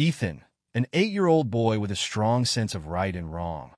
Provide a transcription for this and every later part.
Ethan, an 8-year-old boy with a strong sense of right and wrong,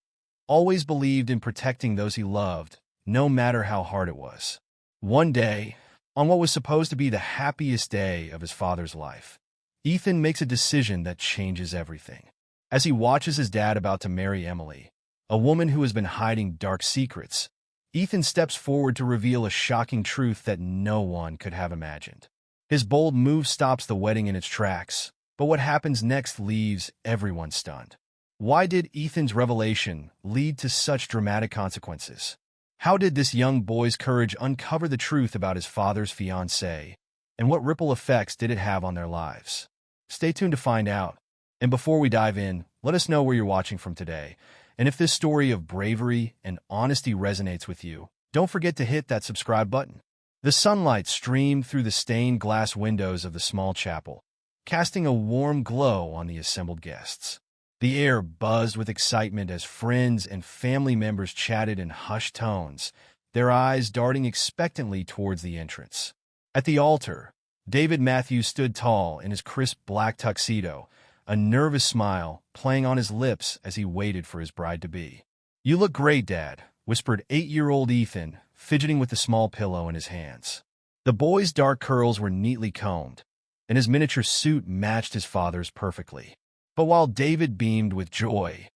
always believed in protecting those he loved, no matter how hard it was. One day, on what was supposed to be the happiest day of his father's life, Ethan makes a decision that changes everything. As he watches his dad about to marry Emily, a woman who has been hiding dark secrets, Ethan steps forward to reveal a shocking truth that no one could have imagined. His bold move stops the wedding in its tracks, but what happens next leaves everyone stunned. Why did Ethan's revelation lead to such dramatic consequences? How did this young boy's courage uncover the truth about his father's fiancée, and what ripple effects did it have on their lives? Stay tuned to find out. And before we dive in, let us know where you're watching from today. And if this story of bravery and honesty resonates with you, don't forget to hit that subscribe button. The sunlight streamed through the stained glass windows of the small chapel, casting a warm glow on the assembled guests. The air buzzed with excitement as friends and family members chatted in hushed tones, their eyes darting expectantly towards the entrance. At the altar, David Matthews stood tall in his crisp black tuxedo, a nervous smile playing on his lips as he waited for his bride-to-be. "You look great, Dad," whispered 8-year-old Ethan, fidgeting with the small pillow in his hands. The boy's dark curls were neatly combed, and his miniature suit matched his father's perfectly. But while David beamed with joy,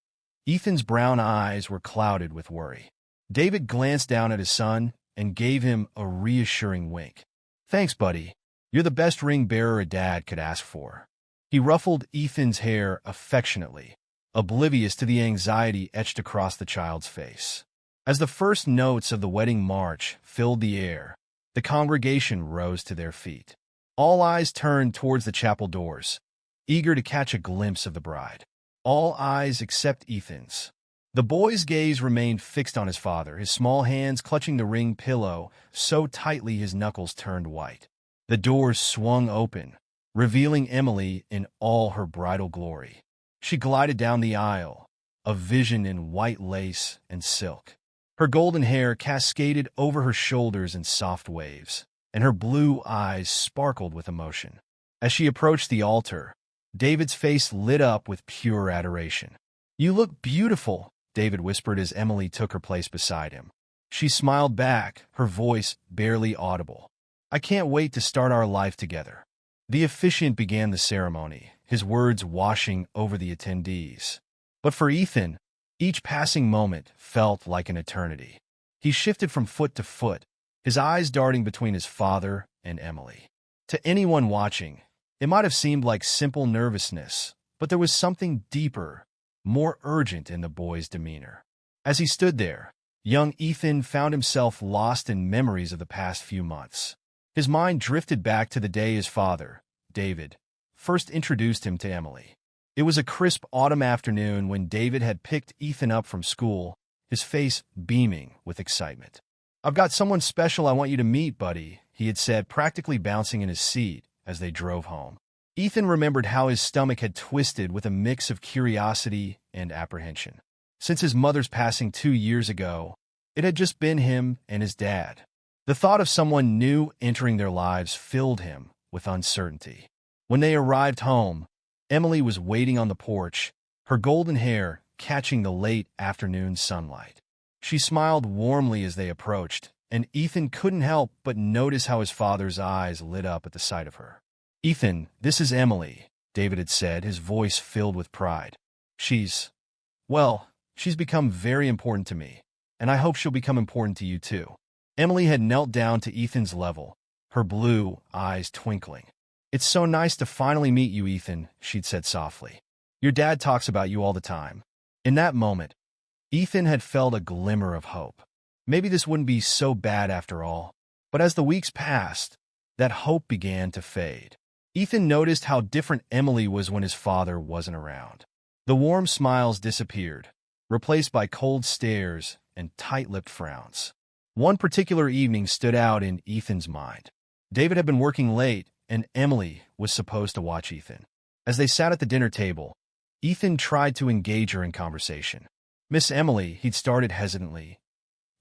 Ethan's brown eyes were clouded with worry. David glanced down at his son and gave him a reassuring wink. "Thanks, buddy. You're the best ring bearer a dad could ask for." He ruffled Ethan's hair affectionately, oblivious to the anxiety etched across the child's face. As the first notes of the wedding march filled the air, the congregation rose to their feet. All eyes turned towards the chapel doors, eager to catch a glimpse of the bride. All eyes except Ethan's. The boy's gaze remained fixed on his father, his small hands clutching the ring pillow so tightly his knuckles turned white. The doors swung open, revealing Emily in all her bridal glory. She glided down the aisle, a vision in white lace and silk. Her golden hair cascaded over her shoulders in soft waves, and her blue eyes sparkled with emotion. As she approached the altar, David's face lit up with pure adoration. "You look beautiful," David whispered as Emily took her place beside him. She smiled back, her voice barely audible. "I can't wait to start our life together." The officiant began the ceremony, his words washing over the attendees. But for Ethan, each passing moment felt like an eternity. He shifted from foot to foot, his eyes darting between his father and Emily. To anyone watching, it might have seemed like simple nervousness, but there was something deeper, more urgent in the boy's demeanor. As he stood there, young Ethan found himself lost in memories of the past few months. His mind drifted back to the day his father, David, first introduced him to Emily. It was a crisp autumn afternoon when David had picked Ethan up from school, his face beaming with excitement. "I've got someone special I want you to meet, buddy," he had said, practically bouncing in his seat as they drove home. Ethan remembered how his stomach had twisted with a mix of curiosity and apprehension. Since his mother's passing 2 years ago, it had just been him and his dad. The thought of someone new entering their lives filled him with uncertainty. When they arrived home, Emily was waiting on the porch, her golden hair catching the late afternoon sunlight. She smiled warmly as they approached, and Ethan couldn't help but notice how his father's eyes lit up at the sight of her. "Ethan, this is Emily," David had said, his voice filled with pride. She's become very important to me, and I hope she'll become important to you too." Emily had knelt down to Ethan's level, her blue eyes twinkling. "It's so nice to finally meet you, Ethan," she'd said softly. "Your dad talks about you all the time." In that moment, Ethan had felt a glimmer of hope. Maybe this wouldn't be so bad after all. But as the weeks passed, that hope began to fade. Ethan noticed how different Emily was when his father wasn't around. The warm smiles disappeared, replaced by cold stares and tight-lipped frowns. One particular evening stood out in Ethan's mind. David had been working late, and Emily was supposed to watch Ethan. As they sat at the dinner table, Ethan tried to engage her in conversation. "Miss Emily," he'd started hesitantly,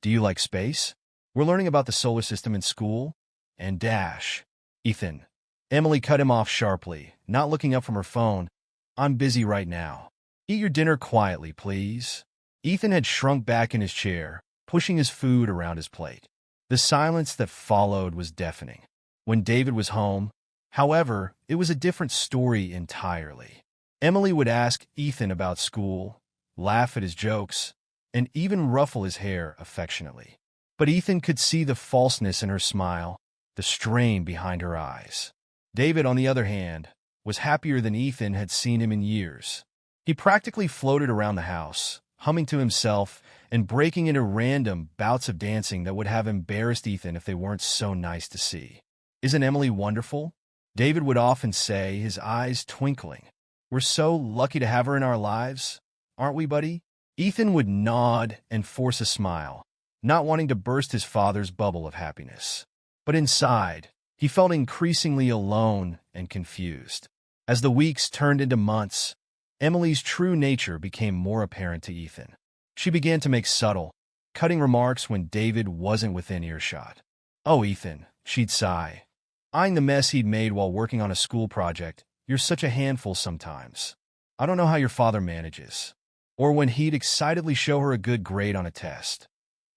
"do you like space? We're learning about the solar system in school." And Ethan. Emily cut him off sharply, not looking up from her phone. I'm busy right now. Eat your dinner quietly, please. Ethan had shrunk back in his chair, pushing his food around his plate. The silence that followed was deafening. When David was home, however, it was a different story entirely. Emily would ask Ethan about school, laugh at his jokes, and even ruffle his hair affectionately. But Ethan could see the falseness in her smile, the strain behind her eyes. David, on the other hand, was happier than Ethan had seen him in years. He practically floated around the house, humming to himself and breaking into random bouts of dancing that would have embarrassed Ethan if they weren't so nice to see. "Isn't Emily wonderful?" David would often say, his eyes twinkling. "We're so lucky to have her in our lives, aren't we, buddy?" Ethan would nod and force a smile, not wanting to burst his father's bubble of happiness. But inside, he felt increasingly alone and confused. As the weeks turned into months, Emily's true nature became more apparent to Ethan. She began to make subtle, cutting remarks when David wasn't within earshot. "Oh, Ethan," she'd sigh, eyeing the mess he'd made while working on a school project, "you're such a handful sometimes. I don't know how your father manages." Or when he'd excitedly show her a good grade on a test.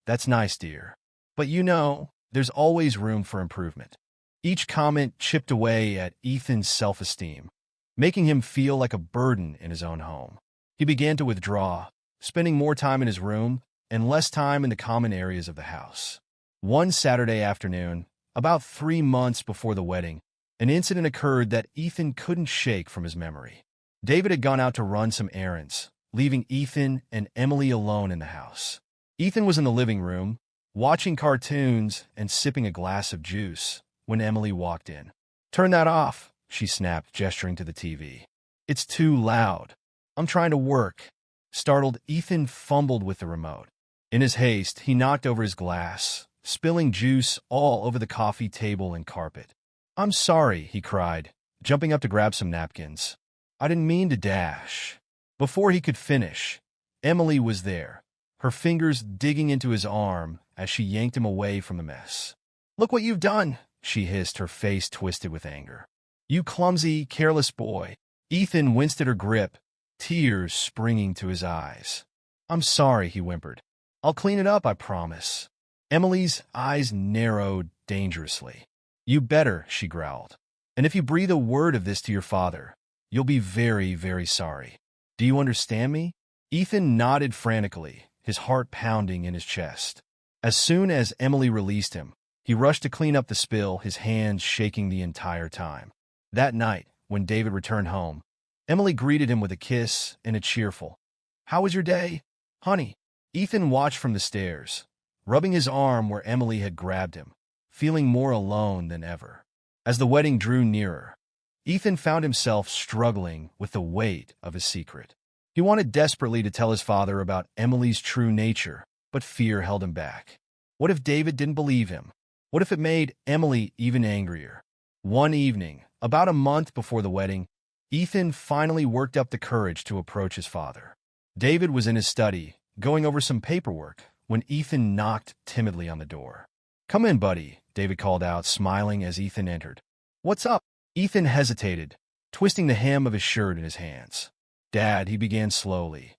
"That's nice, dear. But you know, there's always room for improvement." Each comment chipped away at Ethan's self-esteem, making him feel like a burden in his own home. He began to withdraw, spending more time in his room and less time in the common areas of the house. One Saturday afternoon, about 3 months before the wedding, an incident occurred that Ethan couldn't shake from his memory. David had gone out to run some errands, leaving Ethan and Emily alone in the house. Ethan was in the living room, watching cartoons and sipping a glass of juice, when Emily walked in. "Turn that off," she snapped, gesturing to the TV. "It's too loud. I'm trying to work." Startled, Ethan fumbled with the remote. In his haste, he knocked over his glass, spilling juice all over the coffee table and carpet. "I'm sorry," he cried, jumping up to grab some napkins. "I didn't mean to dash." Before he could finish, Emily was there, her fingers digging into his arm as she yanked him away from the mess. "Look what you've done," she hissed, her face twisted with anger. "You clumsy, careless boy." Ethan winced at her grip, tears springing to his eyes. "I'm sorry," he whimpered. "I'll clean it up, I promise." Emily's eyes narrowed dangerously. "You better," she growled. "And if you breathe a word of this to your father, you'll be very, very sorry. Do you understand me?" Ethan nodded frantically, his heart pounding in his chest. As soon as Emily released him, he rushed to clean up the spill, his hands shaking the entire time. That night, when David returned home, Emily greeted him with a kiss and a cheerful, "How was your day, honey?" Ethan watched from the stairs, rubbing his arm where Emily had grabbed him, feeling more alone than ever. As the wedding drew nearer, Ethan found himself struggling with the weight of his secret. He wanted desperately to tell his father about Emily's true nature, but fear held him back. What if David didn't believe him? What if it made Emily even angrier? One evening, about a month before the wedding, Ethan finally worked up the courage to approach his father. David was in his study, going over some paperwork, when Ethan knocked timidly on the door. "Come in, buddy," David called out, smiling as Ethan entered. "What's up?" Ethan hesitated, twisting the hem of his shirt in his hands. "Dad," he began slowly,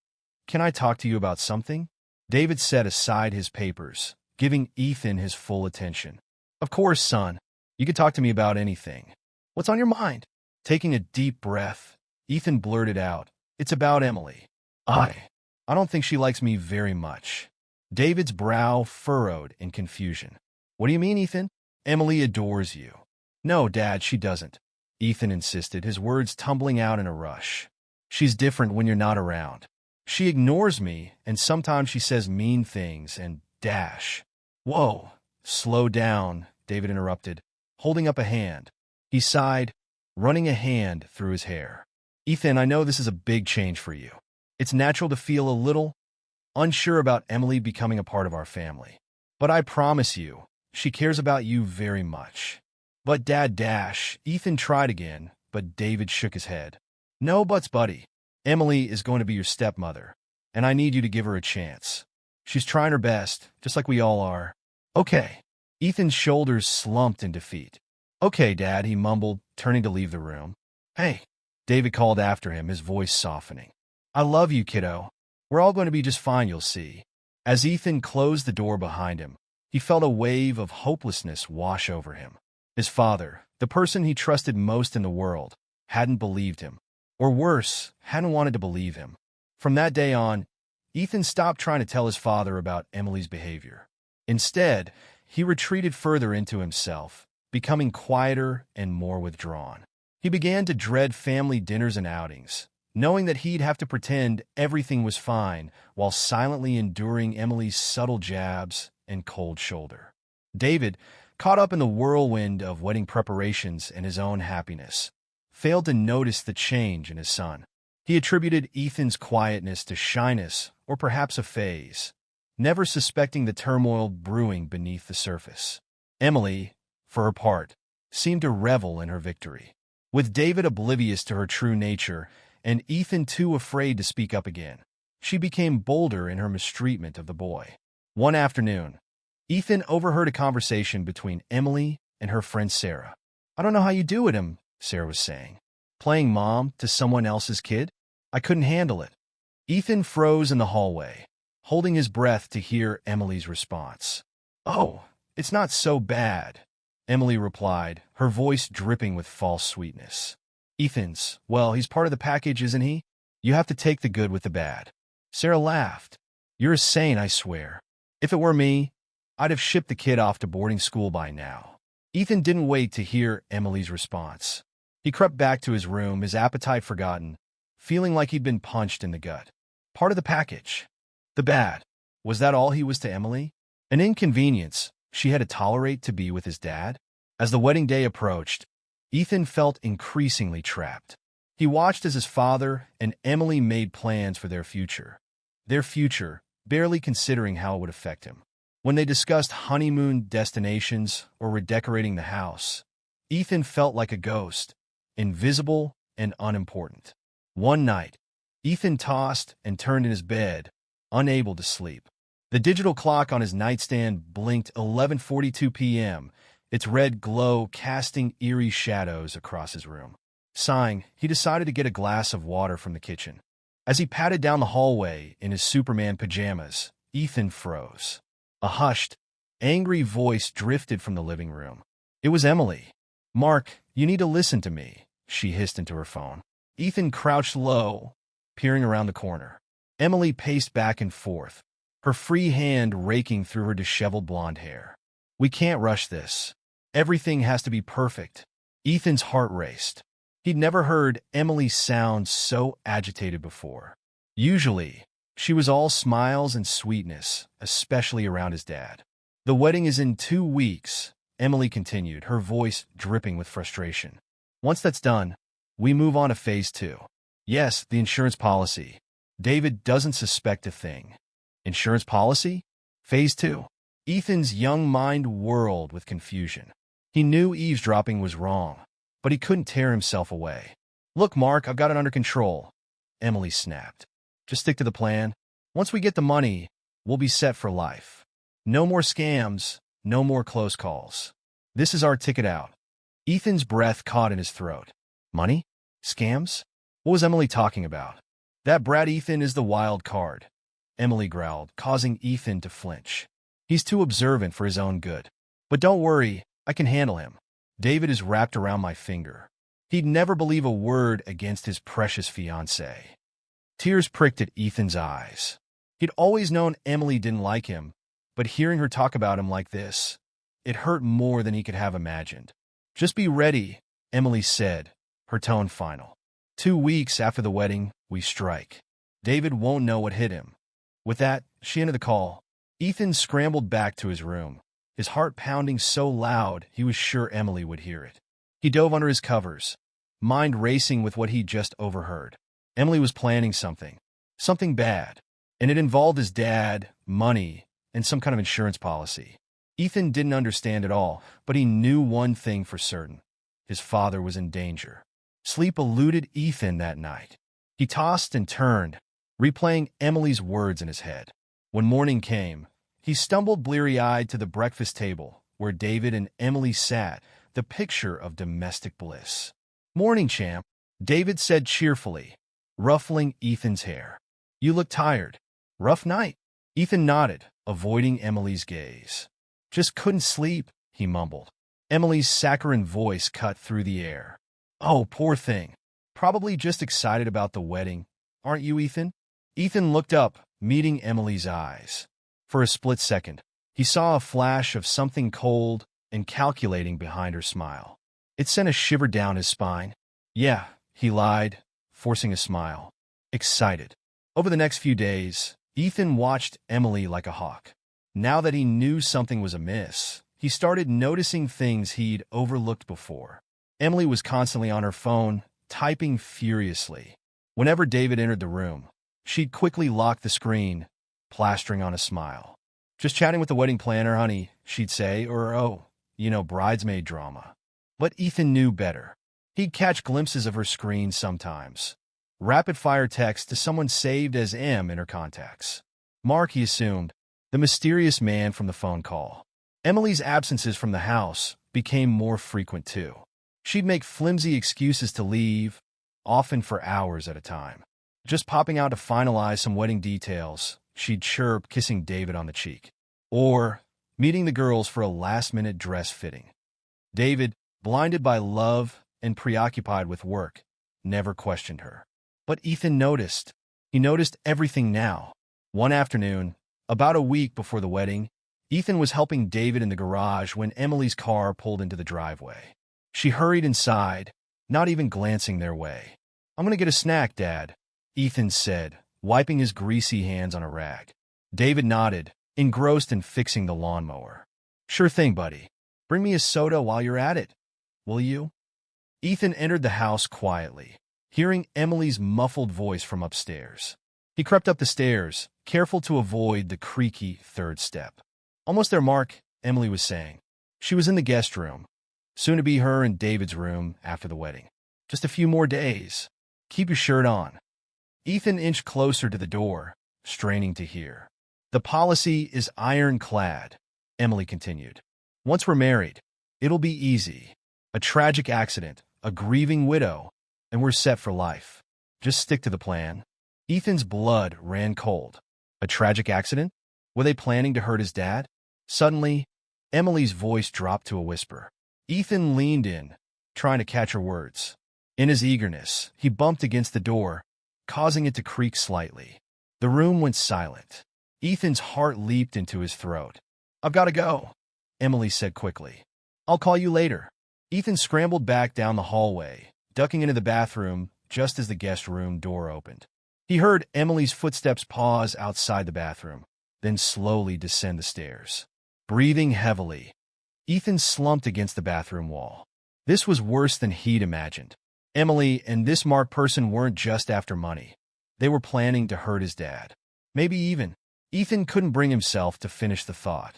"can I talk to you about something?" David set aside his papers, giving Ethan his full attention. "Of course, son. You can talk to me about anything. What's on your mind?" Taking a deep breath, Ethan blurted out, "It's about Emily. I don't think she likes me very much." David's brow furrowed in confusion. "What do you mean, Ethan?" "Emily adores you." "No, Dad, she doesn't," Ethan insisted, his words tumbling out in a rush. "She's different when you're not around. She ignores me, and sometimes she says mean things and dash." "Whoa, slow down," David interrupted, holding up a hand. He sighed, running a hand through his hair. "Ethan, I know this is a big change for you. It's natural to feel a little unsure about Emily becoming a part of our family. But I promise you, she cares about you very much." "But Dad dash," Ethan tried again, but David shook his head. "No buts, buddy. Emily is going to be your stepmother, and I need you to give her a chance. She's trying her best, just like we all are." "Okay." Ethan's shoulders slumped in defeat. "Okay, Dad," he mumbled, turning to leave the room. "Hey." David called after him, his voice softening. I love you, kiddo. We're all going to be just fine, you'll see. As Ethan closed the door behind him, he felt a wave of hopelessness wash over him. His father, the person he trusted most in the world, hadn't believed him. Or worse, hadn't wanted to believe him. From that day on, Ethan stopped trying to tell his father about Emily's behavior. Instead, he retreated further into himself, becoming quieter and more withdrawn. He began to dread family dinners and outings, knowing that he'd have to pretend everything was fine while silently enduring Emily's subtle jabs and cold shoulder. David, caught up in the whirlwind of wedding preparations and his own happiness, failed to notice the change in his son. He attributed Ethan's quietness to shyness or perhaps a phase, never suspecting the turmoil brewing beneath the surface. Emily, for her part, seemed to revel in her victory. With David oblivious to her true nature and Ethan too afraid to speak up again, she became bolder in her mistreatment of the boy. One afternoon, Ethan overheard a conversation between Emily and her friend Sarah. I don't know how you do it, Sarah was saying. Playing mom to someone else's kid? I couldn't handle it. Ethan froze in the hallway, holding his breath to hear Emily's response. Oh, it's not so bad, Emily replied, her voice dripping with false sweetness. Well, he's part of the package, isn't he? You have to take the good with the bad. Sarah laughed. You're a saint, I swear. If it were me, I'd have shipped the kid off to boarding school by now. Ethan didn't wait to hear Emily's response. He crept back to his room, his appetite forgotten, feeling like he'd been punched in the gut. Part of the package. The bad. Was that all he was to Emily? An inconvenience she had to tolerate to be with his dad? As the wedding day approached, Ethan felt increasingly trapped. He watched as his father and Emily made plans for their future. Their future, barely considering how it would affect him. When they discussed honeymoon destinations or redecorating the house, Ethan felt like a ghost, invisible and unimportant. One night, Ethan tossed and turned in his bed, unable to sleep. The digital clock on his nightstand blinked 11:42 p.m., its red glow casting eerie shadows across his room. Sighing, he decided to get a glass of water from the kitchen. As he padded down the hallway in his Superman pajamas, Ethan froze. A hushed, angry voice drifted from the living room. It was Emily. Mark, you need to listen to me, she hissed into her phone. Ethan crouched low, peering around the corner. Emily paced back and forth, her free hand raking through her disheveled blonde hair. We can't rush this. Everything has to be perfect. Ethan's heart raced. He'd never heard Emily sound so agitated before. Usually, she was all smiles and sweetness, especially around his dad. The wedding is in 2 weeks, Emily continued, her voice dripping with frustration. Once that's done, we move on to phase 2. Yes, the insurance policy. David doesn't suspect a thing. Insurance policy? Phase 2. Ethan's young mind whirled with confusion. He knew eavesdropping was wrong, but he couldn't tear himself away. Look, Mark, I've got it under control, Emily snapped. Just stick to the plan. Once we get the money, we'll be set for life. No more scams, no more close calls. This is our ticket out. Ethan's breath caught in his throat. Money? Scams? What was Emily talking about? That brat Ethan is the wild card, Emily growled, causing Ethan to flinch. He's too observant for his own good. But don't worry, I can handle him. David is wrapped around my finger. He'd never believe a word against his precious fiancée. Tears pricked at Ethan's eyes. He'd always known Emily didn't like him, but hearing her talk about him like this, it hurt more than he could have imagined. Just be ready, Emily said, her tone final. 2 weeks after the wedding, we strike. David won't know what hit him. With that, she ended the call. Ethan scrambled back to his room, his heart pounding so loud he was sure Emily would hear it. He dove under his covers, mind racing with what he'd just overheard. Emily was planning something bad, and it involved his dad, money, and some kind of insurance policy. Ethan didn't understand it all, but he knew one thing for certain. His father was in danger. Sleep eluded Ethan that night. He tossed and turned, replaying Emily's words in his head. When morning came, he stumbled bleary-eyed to the breakfast table where David and Emily sat, the picture of domestic bliss. Morning, champ, David said cheerfully, ruffling Ethan's hair. You look tired. Rough night? Ethan nodded, avoiding Emily's gaze. Just couldn't sleep, he mumbled. Emily's saccharine voice cut through the air. Oh, poor thing. Probably just excited about the wedding. Aren't you, Ethan? Ethan looked up, meeting Emily's eyes. For a split second, he saw a flash of something cold and calculating behind her smile. It sent a shiver down his spine. Yeah, he lied, forcing a smile. Excited. Over the next few days, Ethan watched Emily like a hawk. Now that he knew something was amiss, he started noticing things he'd overlooked before. Emily was constantly on her phone, typing furiously. Whenever David entered the room, she'd quickly lock the screen, plastering on a smile. Just chatting with the wedding planner, honey, she'd say, or, oh, bridesmaid drama. But Ethan knew better. He'd catch glimpses of her screen sometimes. Rapid-fire text to someone saved as M in her contacts. Mark, he assumed, the mysterious man from the phone call. Emily's absences from the house became more frequent, too. She'd make flimsy excuses to leave, often for hours at a time. Just popping out to finalize some wedding details, she'd chirp, kissing David on the cheek. Or meeting the girls for a last-minute dress fitting. David, blinded by love and preoccupied with work, never questioned her. But Ethan noticed. He noticed everything now. One afternoon, about a week before the wedding, Ethan was helping David in the garage when Emily's car pulled into the driveway. She hurried inside, not even glancing their way. I'm going to get a snack, Dad, Ethan said, wiping his greasy hands on a rag. David nodded, engrossed in fixing the lawnmower. Sure thing, buddy. Bring me a soda while you're at it, will you? Ethan entered the house quietly, hearing Emily's muffled voice from upstairs. He crept up the stairs, careful to avoid the creaky third step. Almost there, Mark, Emily was saying. She was in the guest room. Soon to be her and David's room after the wedding. Just a few more days. Keep your shirt on. Ethan inched closer to the door, straining to hear. The policy is ironclad, Emily continued. Once we're married, it'll be easy. A tragic accident, a grieving widow, and we're set for life. Just stick to the plan. Ethan's blood ran cold. A tragic accident? Were they planning to hurt his dad? Suddenly, Emily's voice dropped to a whisper. Ethan leaned in, trying to catch her words. In his eagerness, he bumped against the door, causing it to creak slightly. The room went silent. Ethan's heart leaped into his throat. I've got to go, Emily said quickly. I'll call you later. Ethan scrambled back down the hallway, ducking into the bathroom just as the guest room door opened. He heard Emily's footsteps pause outside the bathroom, then slowly descend the stairs. Breathing heavily, Ethan slumped against the bathroom wall. This was worse than he'd imagined. Emily and this Mark person weren't just after money. They were planning to hurt his dad. Maybe even. Ethan couldn't bring himself to finish the thought.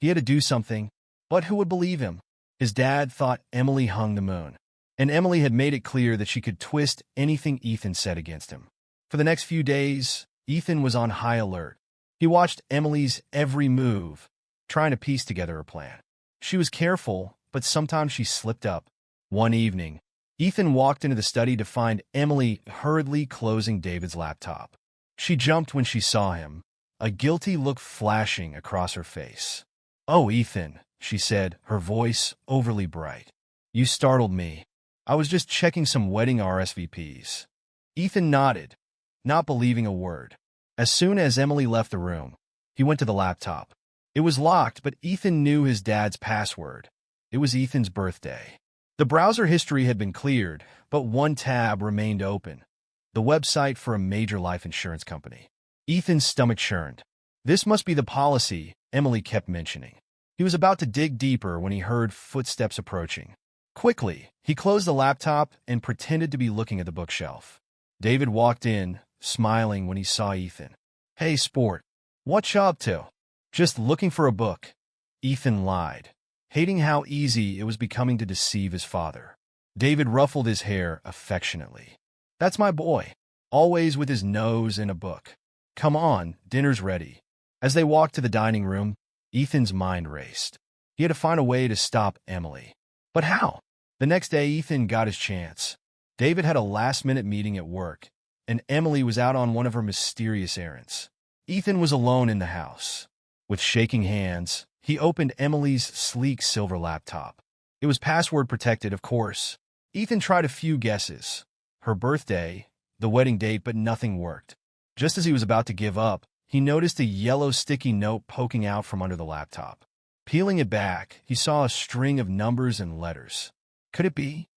He had to do something, but who would believe him? His dad thought Emily hung the moon, and Emily had made it clear that she could twist anything Ethan said against him. For the next few days, Ethan was on high alert. He watched Emily's every move, trying to piece together a plan. She was careful, but sometimes she slipped up. One evening, Ethan walked into the study to find Emily hurriedly closing David's laptop. She jumped when she saw him, a guilty look flashing across her face. Oh, Ethan, she said, her voice overly bright. You startled me. I was just checking some wedding RSVPs. Ethan nodded, not believing a word. As soon as Emily left the room, he went to the laptop. It was locked, but Ethan knew his dad's password. It was Ethan's birthday. The browser history had been cleared, but one tab remained open. The website for a major life insurance company. Ethan's stomach churned. This must be the policy, Emily kept mentioning. He was about to dig deeper when he heard footsteps approaching. Quickly, he closed the laptop and pretended to be looking at the bookshelf. David walked in, smiling when he saw Ethan. Hey, sport. What you up to? Just looking for a book. Ethan lied, hating how easy it was becoming to deceive his father. David ruffled his hair affectionately. That's my boy, always with his nose in a book. Come on, dinner's ready. As they walked to the dining room, Ethan's mind raced. He had to find a way to stop Emily. But how? The next day, Ethan got his chance. David had a last-minute meeting at work, and Emily was out on one of her mysterious errands. Ethan was alone in the house. With shaking hands, he opened Emily's sleek silver laptop. It was password protected, of course. Ethan tried a few guesses. Her birthday, the wedding date, but nothing worked. Just as he was about to give up, he noticed a yellow sticky note poking out from under the laptop. Peeling it back, he saw a string of numbers and letters. Could it be?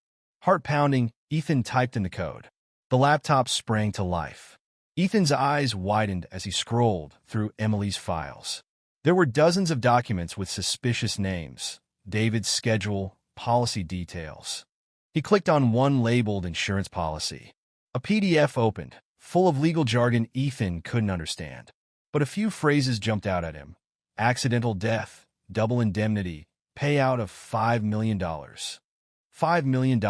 Heart pounding, Ethan typed in the code. The laptop sprang to life. Ethan's eyes widened as he scrolled through Emily's files. There were dozens of documents with suspicious names, David's schedule, policy details. He clicked on one labeled insurance policy. A PDF opened, full of legal jargon Ethan couldn't understand. But a few phrases jumped out at him. Accidental death, double indemnity, payout of $5 million. $5 million.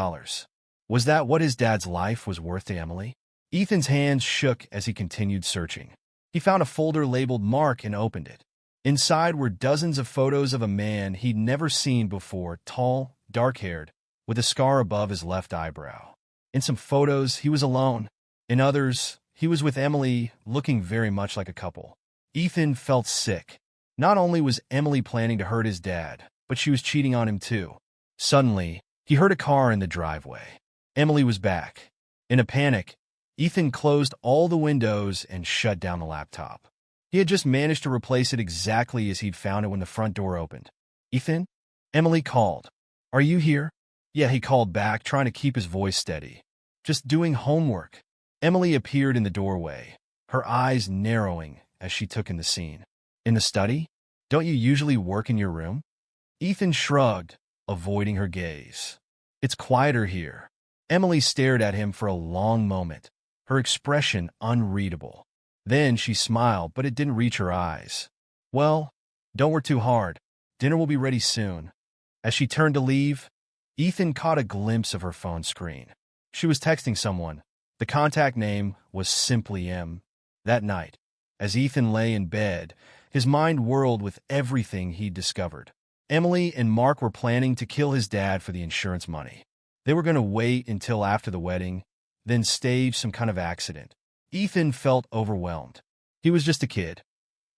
Was that what his dad's life was worth to Emily? Ethan's hands shook as he continued searching. He found a folder labeled Mark and opened it. Inside were dozens of photos of a man he'd never seen before, tall, dark-haired, with a scar above his left eyebrow. In some photos, he was alone. In others, he was with Emily, looking very much like a couple. Ethan felt sick. Not only was Emily planning to hurt his dad, but she was cheating on him too. Suddenly, he heard a car in the driveway. Emily was back. In a panic, Ethan closed all the windows and shut down the laptop. He had just managed to replace it exactly as he'd found it when the front door opened. "Ethan?" Emily called. "Are you here?" "Yeah," he called back, trying to keep his voice steady. "Just doing homework." Emily appeared in the doorway, her eyes narrowing as she took in the scene. "In the study? Don't you usually work in your room?" Ethan shrugged, avoiding her gaze. "It's quieter here." Emily stared at him for a long moment, her expression unreadable. Then she smiled, but it didn't reach her eyes. "Well, don't work too hard. Dinner will be ready soon." As she turned to leave, Ethan caught a glimpse of her phone screen. She was texting someone. The contact name was simply M. That night, as Ethan lay in bed, his mind whirled with everything he'd discovered. Emily and Mark were planning to kill his dad for the insurance money. They were going to wait until after the wedding, then stage some kind of accident. Ethan felt overwhelmed. He was just a kid.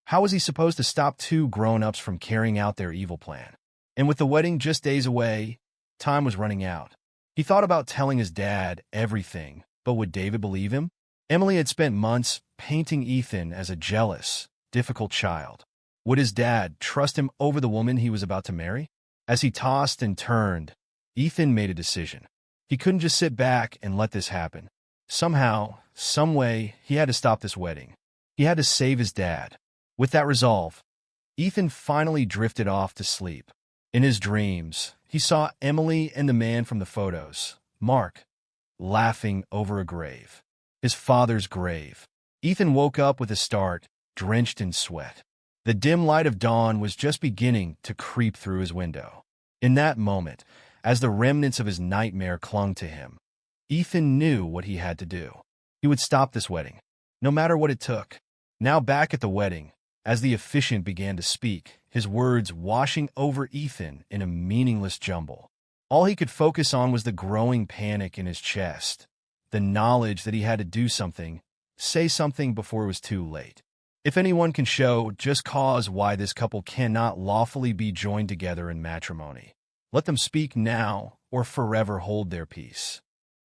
How was he supposed to stop two grown-ups from carrying out their evil plan? And with the wedding just days away, time was running out. He thought about telling his dad everything, but would David believe him? Emily had spent months painting Ethan as a jealous, difficult child. Would his dad trust him over the woman he was about to marry? As he tossed and turned, Ethan made a decision. He couldn't just sit back and let this happen. Somehow, some way, he had to stop this wedding. He had to save his dad. With that resolve, Ethan finally drifted off to sleep. In his dreams, he saw Emily and the man from the photos, Mark, laughing over a grave. His father's grave. Ethan woke up with a start, drenched in sweat. The dim light of dawn was just beginning to creep through his window. In that moment, as the remnants of his nightmare clung to him, Ethan knew what he had to do. He would stop this wedding, no matter what it took. Now back at the wedding, as the officiant began to speak, his words washing over Ethan in a meaningless jumble. All he could focus on was the growing panic in his chest, the knowledge that he had to do something, say something before it was too late. If anyone can show just cause why this couple cannot lawfully be joined together in matrimony, let them speak now or forever hold their peace.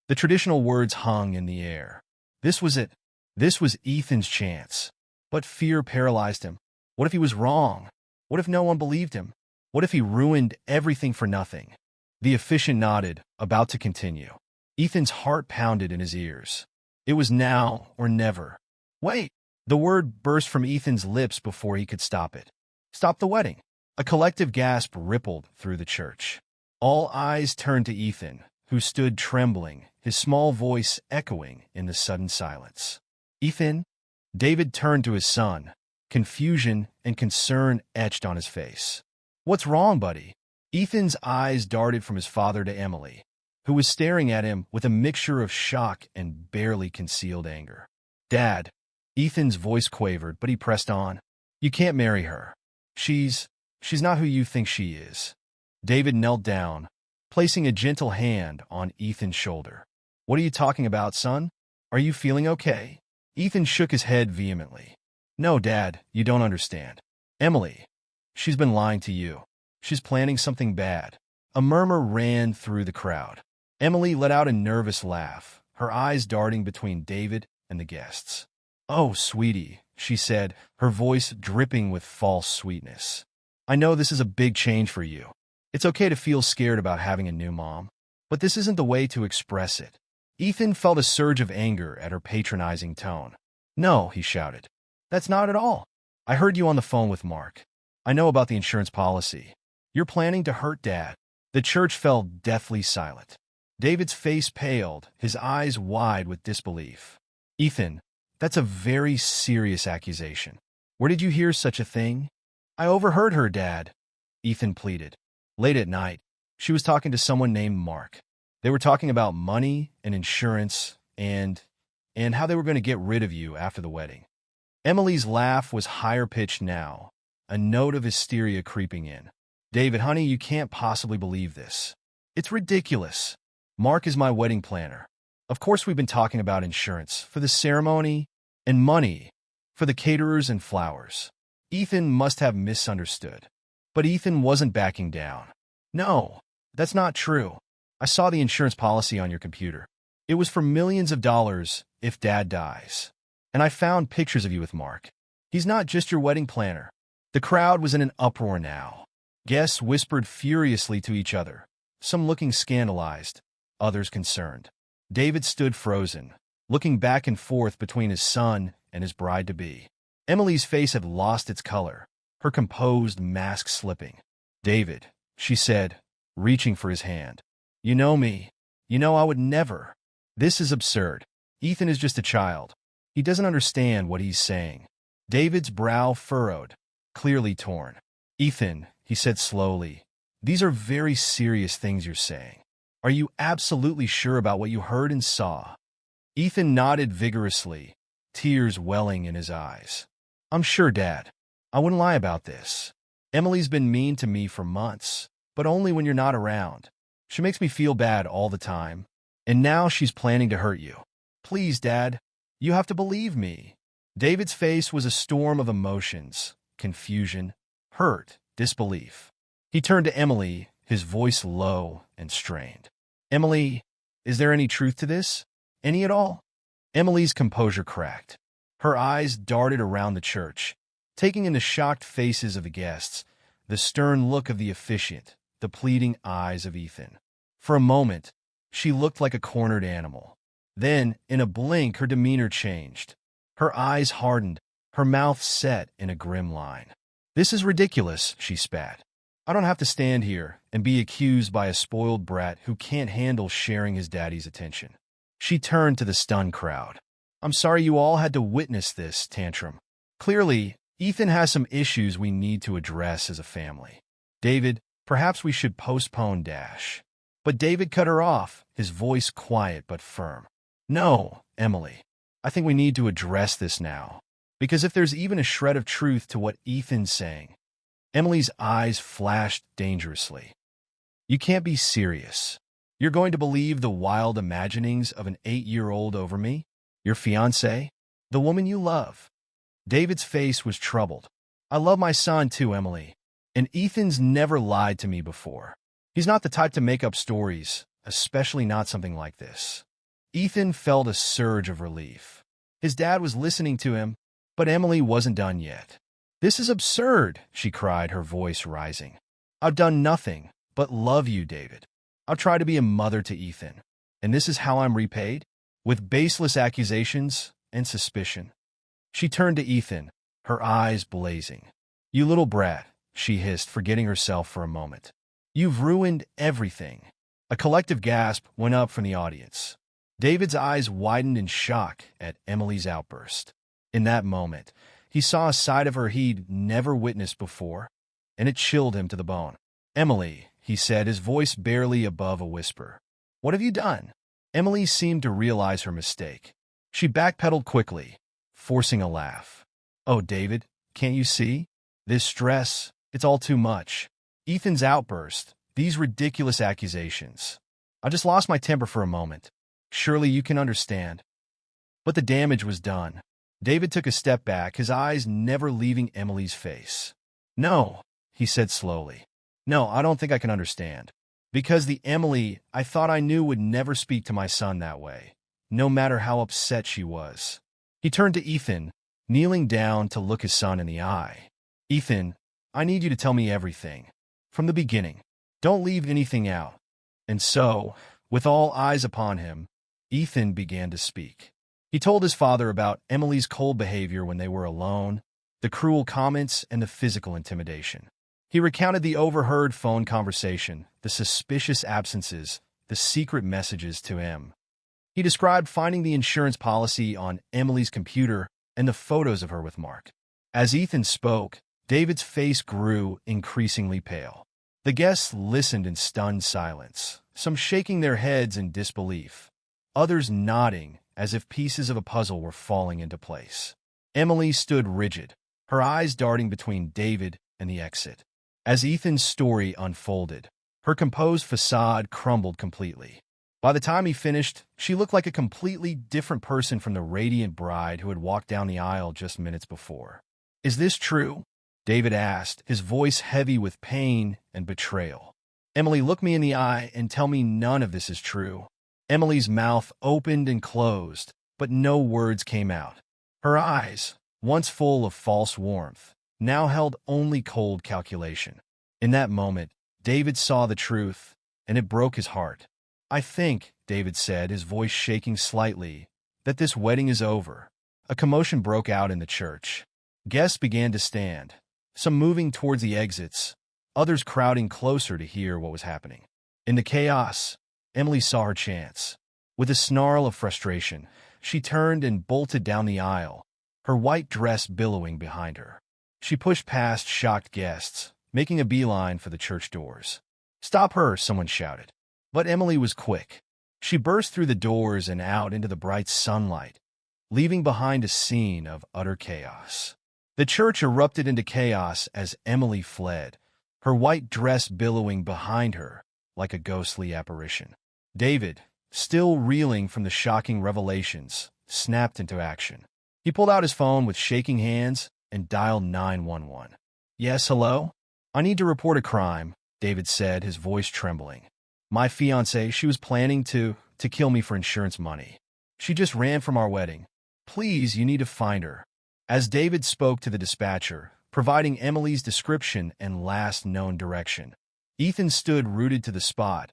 The traditional words hung in the air. This was it. This was Ethan's chance. But fear paralyzed him. What if he was wrong? What if no one believed him? What if he ruined everything for nothing? The officiant nodded, about to continue. Ethan's heart pounded in his ears. It was now or never. Wait! The word burst from Ethan's lips before he could stop it. Stop the wedding. A collective gasp rippled through the church. All eyes turned to Ethan, who stood trembling, his small voice echoing in the sudden silence. "Ethan?" David turned to his son, confusion and concern etched on his face. "What's wrong, buddy?" Ethan's eyes darted from his father to Emily, who was staring at him with a mixture of shock and barely concealed anger. "Dad," Ethan's voice quavered, but he pressed on. "You can't marry her. She's not who you think she is." David knelt down, placing a gentle hand on Ethan's shoulder. What are you talking about, son? Are you feeling okay? Ethan shook his head vehemently. No, Dad, you don't understand. Emily, she's been lying to you. She's planning something bad. A murmur ran through the crowd. Emily let out a nervous laugh, her eyes darting between David and the guests. Oh, sweetie, she said, her voice dripping with false sweetness. I know this is a big change for you. It's okay to feel scared about having a new mom, but this isn't the way to express it. Ethan felt a surge of anger at her patronizing tone. No, he shouted. That's not at all. I heard you on the phone with Mark. I know about the insurance policy. You're planning to hurt Dad. The church fell deathly silent. David's face paled, his eyes wide with disbelief. Ethan, that's a very serious accusation. Where did you hear such a thing? I overheard her, Dad, Ethan pleaded. Late at night, she was talking to someone named Mark. They were talking about money and insurance and how they were going to get rid of you after the wedding. Emily's laugh was higher-pitched now, a note of hysteria creeping in. David, honey, you can't possibly believe this. It's ridiculous. Mark is my wedding planner. Of course we've been talking about insurance for the ceremony and money for the caterers and flowers. Ethan must have misunderstood. But Ethan wasn't backing down. No, that's not true. I saw the insurance policy on your computer. It was for millions of dollars if Dad dies. And I found pictures of you with Mark. He's not just your wedding planner. The crowd was in an uproar now. Guests whispered furiously to each other, some looking scandalized, others concerned. David stood frozen, looking back and forth between his son and his bride-to-be. Emily's face had lost its color, her composed mask slipping. David, she said, reaching for his hand. You know me. You know I would never. This is absurd. Ethan is just a child. He doesn't understand what he's saying. David's brow furrowed, clearly torn. Ethan, he said slowly, these are very serious things you're saying. Are you absolutely sure about what you heard and saw? Ethan nodded vigorously, tears welling in his eyes. I'm sure, Dad. I wouldn't lie about this. Emily's been mean to me for months, but only when you're not around. She makes me feel bad all the time, and now she's planning to hurt you. Please, Dad, you have to believe me. David's face was a storm of emotions, confusion, hurt, disbelief. He turned to Emily, his voice low and strained. Emily, is there any truth to this? Any at all? Emily's composure cracked. Her eyes darted around the church, taking in the shocked faces of the guests, the stern look of the officiant, the pleading eyes of Ethan. For a moment, she looked like a cornered animal. Then, in a blink, her demeanor changed. Her eyes hardened, her mouth set in a grim line. This is ridiculous, she spat. I don't have to stand here and be accused by a spoiled brat who can't handle sharing his daddy's attention. She turned to the stunned crowd. I'm sorry you all had to witness this tantrum. Clearly, Ethan has some issues we need to address as a family. David, perhaps we should postpone Dash. But David cut her off, his voice quiet but firm. No, Emily. I think we need to address this now. Because if there's even a shred of truth to what Ethan's saying, Emily's eyes flashed dangerously. You can't be serious. You're going to believe the wild imaginings of an 8-year-old over me? Your fiancée? The woman you love? David's face was troubled. I love my son too, Emily. And Ethan's never lied to me before. He's not the type to make up stories, especially not something like this. Ethan felt a surge of relief. His dad was listening to him, but Emily wasn't done yet. This is absurd, she cried, her voice rising. I've done nothing but love you, David. I'll try to be a mother to Ethan. And this is how I'm repaid? With baseless accusations and suspicion. She turned to Ethan, her eyes blazing. You little brat, she hissed, forgetting herself for a moment. You've ruined everything. A collective gasp went up from the audience. David's eyes widened in shock at Emily's outburst. In that moment, he saw a side of her he'd never witnessed before, and it chilled him to the bone. Emily, he said, his voice barely above a whisper. What have you done? Emily seemed to realize her mistake. She backpedaled quickly, forcing a laugh. Oh, David, can't you see? This stress, it's all too much. Ethan's outburst, these ridiculous accusations. I just lost my temper for a moment. Surely you can understand. But the damage was done. David took a step back, his eyes never leaving Emily's face. No, he said slowly. No, I don't think I can understand. Because the Emily I thought I knew would never speak to my son that way, no matter how upset she was. He turned to Ethan, kneeling down to look his son in the eye. Ethan, I need you to tell me everything. From the beginning. Don't leave anything out. And so, with all eyes upon him, Ethan began to speak. He told his father about Emily's cold behavior when they were alone, the cruel comments, and the physical intimidation. He recounted the overheard phone conversation, the suspicious absences, the secret messages to him. He described finding the insurance policy on Emily's computer and the photos of her with Mark. As Ethan spoke, David's face grew increasingly pale. The guests listened in stunned silence, some shaking their heads in disbelief, others nodding as if pieces of a puzzle were falling into place. Emily stood rigid, her eyes darting between David and the exit. As Ethan's story unfolded, her composed facade crumbled completely. By the time he finished, she looked like a completely different person from the radiant bride who had walked down the aisle just minutes before. "Is this true?" David asked, his voice heavy with pain and betrayal. "Emily, look me in the eye and tell me none of this is true." Emily's mouth opened and closed, but no words came out. Her eyes, once full of false warmth, now held only cold calculation. In that moment, David saw the truth, and it broke his heart. "I think," David said, his voice shaking slightly, "that this wedding is over." A commotion broke out in the church. Guests began to stand, some moving towards the exits, others crowding closer to hear what was happening. In the chaos, Emily saw her chance. With a snarl of frustration, she turned and bolted down the aisle, her white dress billowing behind her. She pushed past shocked guests, making a beeline for the church doors. "Stop her!" someone shouted. But Emily was quick. She burst through the doors and out into the bright sunlight, leaving behind a scene of utter chaos. The church erupted into chaos as Emily fled, her white dress billowing behind her like a ghostly apparition. David, still reeling from the shocking revelations, snapped into action. He pulled out his phone with shaking hands and dialed 911. "Yes, hello? I need to report a crime," David said, his voice trembling. "My fiancée, she was planning to kill me for insurance money. She just ran from our wedding. Please, you need to find her." As David spoke to the dispatcher, providing Emily's description and last known direction, Ethan stood rooted to the spot,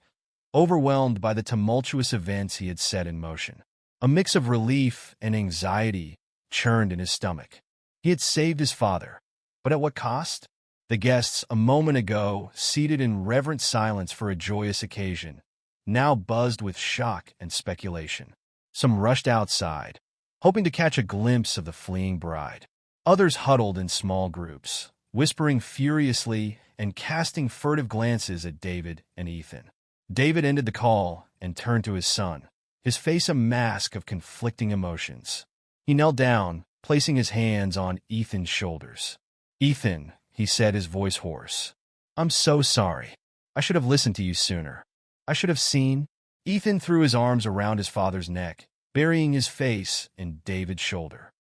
overwhelmed by the tumultuous events he had set in motion. A mix of relief and anxiety churned in his stomach. He had saved his father, but at what cost? The guests, a moment ago seated in reverent silence for a joyous occasion, now buzzed with shock and speculation. Some rushed outside, hoping to catch a glimpse of the fleeing bride. Others huddled in small groups, whispering furiously and casting furtive glances at David and Ethan. David ended the call and turned to his son, his face a mask of conflicting emotions. He knelt down, placing his hands on Ethan's shoulders. "Ethan," he said, his voice hoarse, "I'm so sorry. I should have listened to you sooner. I should have seen." Ethan threw his arms around his father's neck, burying his face in David's shoulder.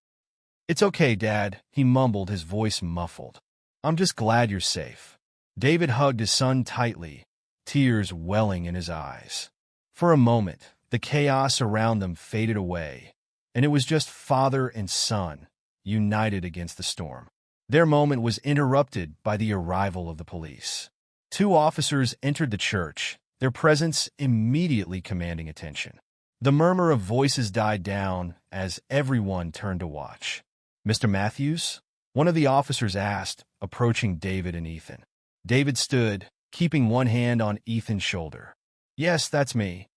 "It's okay, Dad," he mumbled, his voice muffled. "I'm just glad you're safe." David hugged his son tightly, tears welling in his eyes. For a moment, the chaos around them faded away, and it was just father and son, united against the storm. Their moment was interrupted by the arrival of the police. 2 officers entered the church, their presence immediately commanding attention. The murmur of voices died down as everyone turned to watch. "Mr. Matthews?" one of the officers asked, approaching David and Ethan. David stood, keeping one hand on Ethan's shoulder. "Yes, that's me.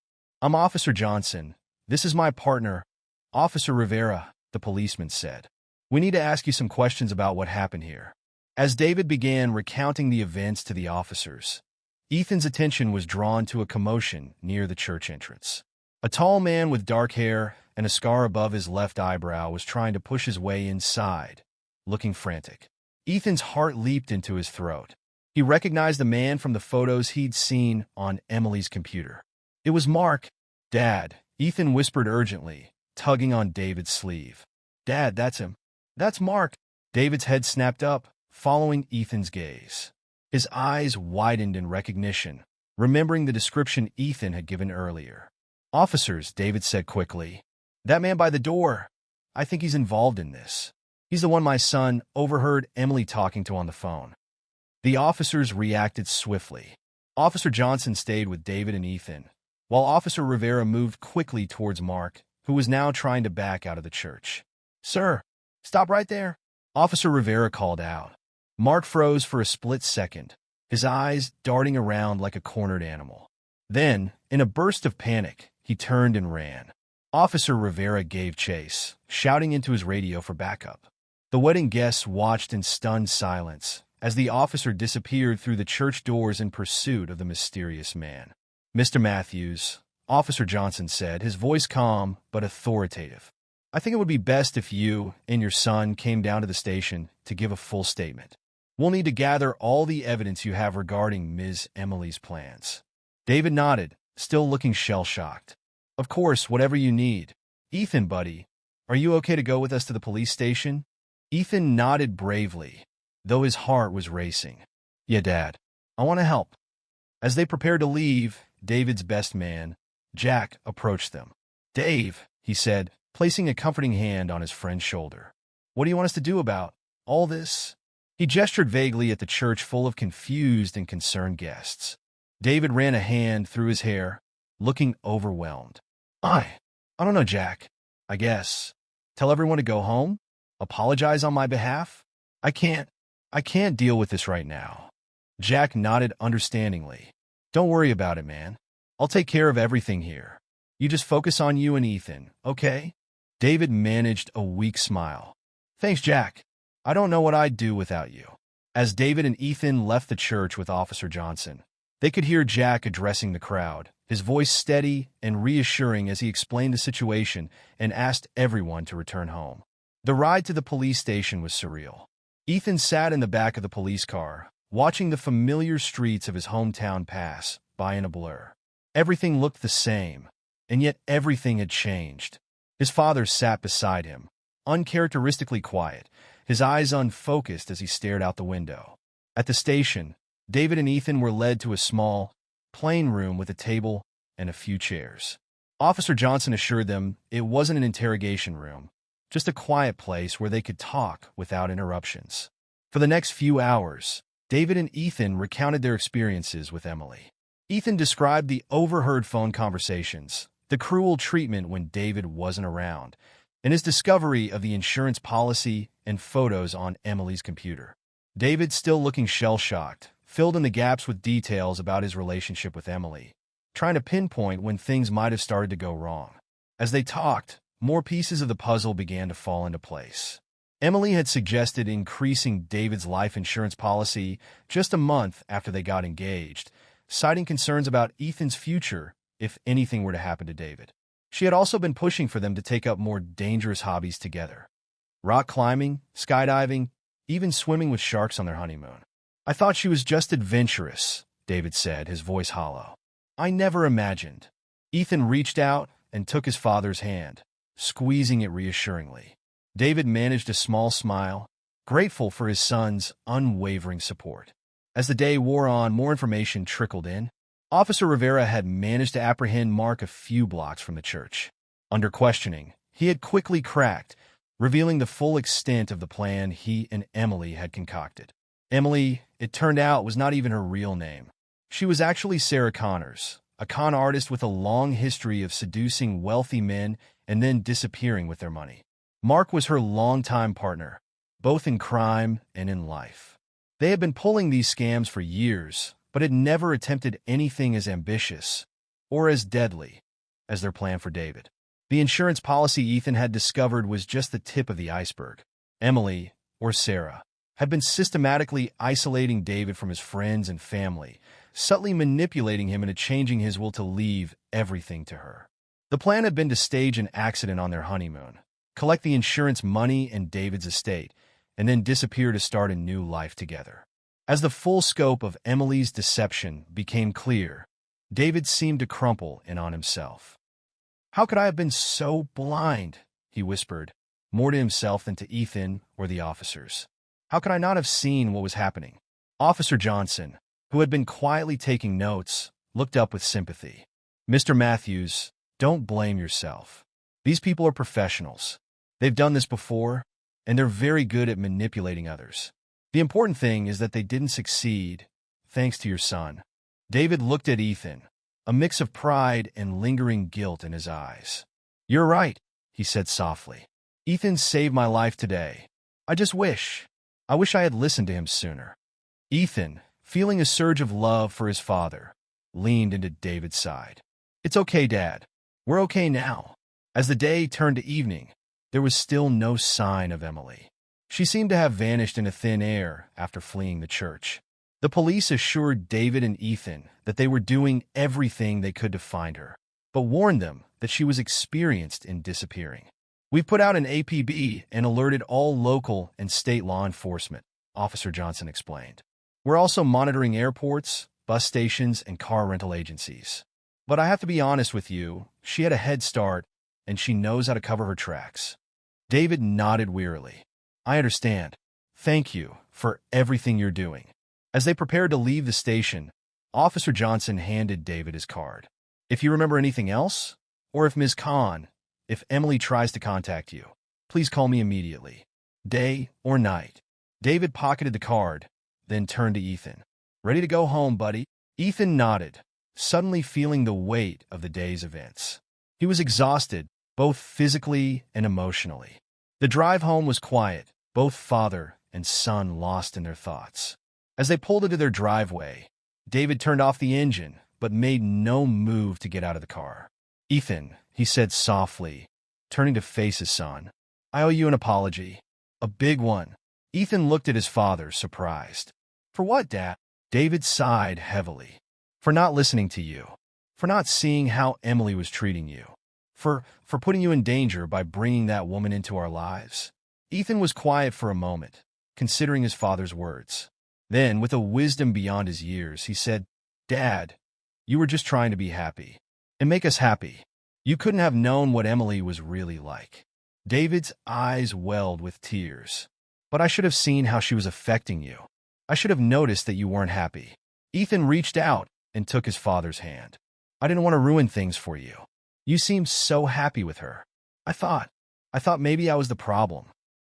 I'm Officer Johnson. This is my partner, Officer Rivera," the policeman said. "We need to ask you some questions about what happened here." As David began recounting the events to the officers, Ethan's attention was drawn to a commotion near the church entrance. A tall man with dark hair and a scar above his left eyebrow was trying to push his way inside, looking frantic. Ethan's heart leaped into his throat. He recognized the man from the photos he'd seen on Emily's computer. It was Mark. "Dad," Ethan whispered urgently, tugging on David's sleeve. "Dad, that's him. That's Mark." David's head snapped up, following Ethan's gaze. His eyes widened in recognition, remembering the description Ethan had given earlier. "Officers," David said quickly. "That man by the door. I think he's involved in this. He's the one my son overheard Emily talking to on the phone." The officers reacted swiftly. Officer Johnson stayed with David and Ethan, while Officer Rivera moved quickly towards Mark, who was now trying to back out of the church. "Sir, stop right there," Officer Rivera called out. Mark froze for a split second, his eyes darting around like a cornered animal. Then, in a burst of panic, he turned and ran. Officer Rivera gave chase, shouting into his radio for backup. The wedding guests watched in stunned silence as the officer disappeared through the church doors in pursuit of the mysterious man. "Mr. Matthews," Officer Johnson said, his voice calm but authoritative, "I think it would be best if you and your son came down to the station to give a full statement. We'll need to gather all the evidence you have regarding Ms. Emily's plans." David nodded, still looking shell-shocked. "Of course, whatever you need. Ethan, buddy, are you okay to go with us to the police station?" Ethan nodded bravely, though his heart was racing. "Yeah, Dad. I want to help." As they prepared to leave, David's best man, Jack, approached them. "Dave," he said, placing a comforting hand on his friend's shoulder. "What do you want us to do about all this?" He gestured vaguely at the church full of confused and concerned guests. David ran a hand through his hair, looking overwhelmed. I don't know, Jack. I guess. Tell everyone to go home? Apologize on my behalf? I can't deal with this right now." Jack nodded understandingly. "Don't worry about it, man. I'll take care of everything here. You just focus on you and Ethan, okay?" David managed a weak smile. "Thanks, Jack. I don't know what I'd do without you." As David and Ethan left the church with Officer Johnson, they could hear Jack addressing the crowd, his voice steady and reassuring as he explained the situation and asked everyone to return home. The ride to the police station was surreal. Ethan sat in the back of the police car, watching the familiar streets of his hometown pass by in a blur. Everything looked the same, and yet everything had changed. His father sat beside him, uncharacteristically quiet, his eyes unfocused as he stared out the window. At the station, David and Ethan were led to a small, plain room with a table and a few chairs. Officer Johnson assured them it wasn't an interrogation room, just a quiet place where they could talk without interruptions. For the next few hours, David and Ethan recounted their experiences with Emily. Ethan described the overheard phone conversations, the cruel treatment when David wasn't around, and his discovery of the insurance policy and photos on Emily's computer. David, still looking shell-shocked, filled in the gaps with details about his relationship with Emily, trying to pinpoint when things might have started to go wrong. As they talked, more pieces of the puzzle began to fall into place. Emily had suggested increasing David's life insurance policy just a month after they got engaged, citing concerns about Ethan's future if anything were to happen to David. She had also been pushing for them to take up more dangerous hobbies together. Rock climbing, skydiving, even swimming with sharks on their honeymoon. "I thought she was just adventurous," David said, his voice hollow. "I never imagined." Ethan reached out and took his father's hand, squeezing it reassuringly. David managed a small smile, grateful for his son's unwavering support. As the day wore on, more information trickled in. Officer Rivera had managed to apprehend Mark a few blocks from the church. Under questioning, he had quickly cracked, revealing the full extent of the plan he and Emily had concocted. Emily, it turned out, was not even her real name. She was actually Sarah Connors, a con artist with a long history of seducing wealthy men and then disappearing with their money. Mark was her longtime partner, both in crime and in life. They had been pulling these scams for years, but had never attempted anything as ambitious or as deadly as their plan for David. The insurance policy Ethan had discovered was just the tip of the iceberg. Emily, or Sarah, had been systematically isolating David from his friends and family, subtly manipulating him into changing his will to leave everything to her. The plan had been to stage an accident on their honeymoon, collect the insurance money and David's estate, and then disappear to start a new life together. As the full scope of Emily's deception became clear, David seemed to crumple in on himself. How could I have been so blind? He whispered, more to himself than to Ethan or the officers. How could I not have seen what was happening? Officer Johnson, who had been quietly taking notes, looked up with sympathy. Mr. Matthews, don't blame yourself. These people are professionals. They've done this before, and they're very good at manipulating others. The important thing is that they didn't succeed, thanks to your son. David looked at Ethan, a mix of pride and lingering guilt in his eyes. You're right, he said softly. Ethan saved my life today. I wish I had listened to him sooner. Ethan, feeling a surge of love for his father, leaned into David's side. It's okay, Dad. We're okay now. As the day turned to evening, there was still no sign of Emily. She seemed to have vanished into thin air after fleeing the church. The police assured David and Ethan that they were doing everything they could to find her, but warned them that she was experienced in disappearing. We've put out an APB and alerted all local and state law enforcement, Officer Johnson explained. We're also monitoring airports, bus stations, and car rental agencies. But I have to be honest with you, she had a head start, and she knows how to cover her tracks. David nodded wearily. I understand. Thank you for everything you're doing. As they prepared to leave the station, Officer Johnson handed David his card. If you remember anything else, or if Ms. Khan, if Emily tries to contact you, please call me immediately, day or night. David pocketed the card, then turned to Ethan. Ready to go home, buddy? Ethan nodded, suddenly feeling the weight of the day's events. He was exhausted, both physically and emotionally. The drive home was quiet, both father and son lost in their thoughts. As they pulled into their driveway, David turned off the engine, but made no move to get out of the car. Ethan, he said softly, turning to face his son, I owe you an apology. A big one. Ethan looked at his father, surprised. For what, Dad? David sighed heavily. For not listening to you. For not seeing how Emily was treating you. For putting you in danger by bringing that woman into our lives. Ethan was quiet for a moment, considering his father's words. Then, with a wisdom beyond his years, he said, Dad, you were just trying to be happy. And make us happy. You couldn't have known what Emily was really like. David's eyes welled with tears. But I should have seen how she was affecting you. I should have noticed that you weren't happy. Ethan reached out and took his father's hand. I didn't want to ruin things for you. You seemed so happy with her. I thought maybe I was the problem.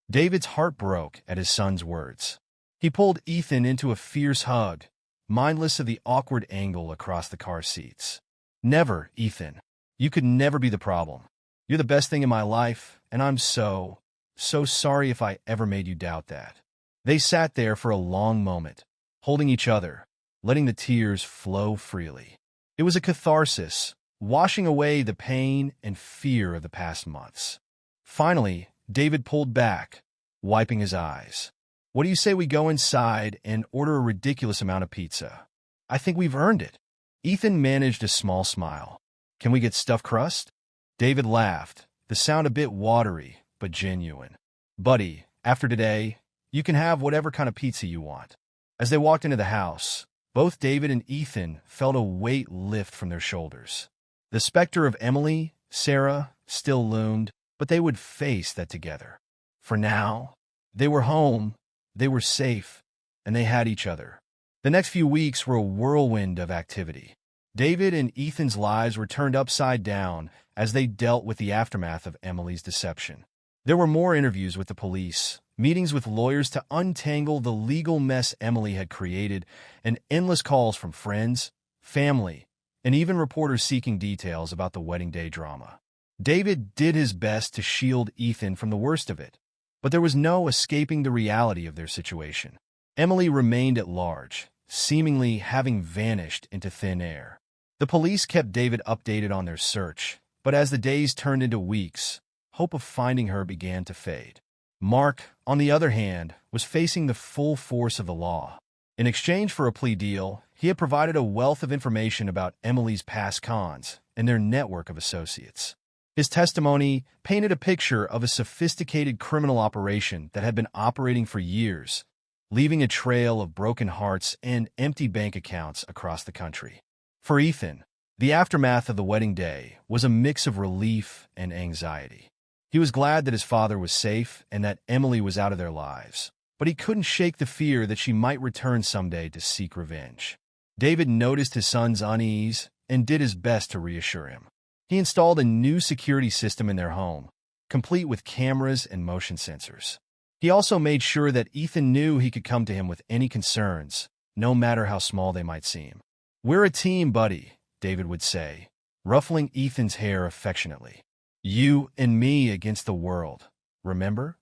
David's heart broke at his son's words. He pulled Ethan into a fierce hug, mindless of the awkward angle across the car seats. Never, Ethan. You could never be the problem. You're the best thing in my life, and I'm so sorry if I ever made you doubt that. They sat there for a long moment, holding each other, letting the tears flow freely. It was a catharsis, washing away the pain and fear of the past months. Finally, David pulled back, wiping his eyes. What do you say we go inside and order a ridiculous amount of pizza? I think we've earned it. Ethan managed a small smile. Can we get stuffed crust? David laughed, the sound a bit watery, but genuine. Buddy, after today, you can have whatever kind of pizza you want. As they walked into the house, both David and Ethan felt a weight lift from their shoulders. The specter of Emily, Sarah, still loomed, but they would face that together. For now, they were home, they were safe, and they had each other. The next few weeks were a whirlwind of activity. David and Ethan's lives were turned upside down as they dealt with the aftermath of Emily's deception. There were more interviews with the police, meetings with lawyers to untangle the legal mess Emily had created, and endless calls from friends, family, and even reporters seeking details about the wedding day drama. David did his best to shield Ethan from the worst of it, but there was no escaping the reality of their situation. Emily remained at large, seemingly having vanished into thin air. The police kept David updated on their search, but as the days turned into weeks, hope of finding her began to fade. Mark, on the other hand, was facing the full force of the law. In exchange for a plea deal, he had provided a wealth of information about Emily's past cons and their network of associates. His testimony painted a picture of a sophisticated criminal operation that had been operating for years, leaving a trail of broken hearts and empty bank accounts across the country. For Ethan, The aftermath of the wedding day was a mix of relief and anxiety. He was glad that his father was safe and that Emily was out of their lives, but he couldn't shake the fear that she might return someday to seek revenge. David noticed his son's unease and did his best to reassure him. He installed a new security system in their home, complete with cameras and motion sensors. He also made sure that Ethan knew he could come to him with any concerns, no matter how small they might seem. "We're a team, buddy," David would say, ruffling Ethan's hair affectionately. "You and me against the world, remember?"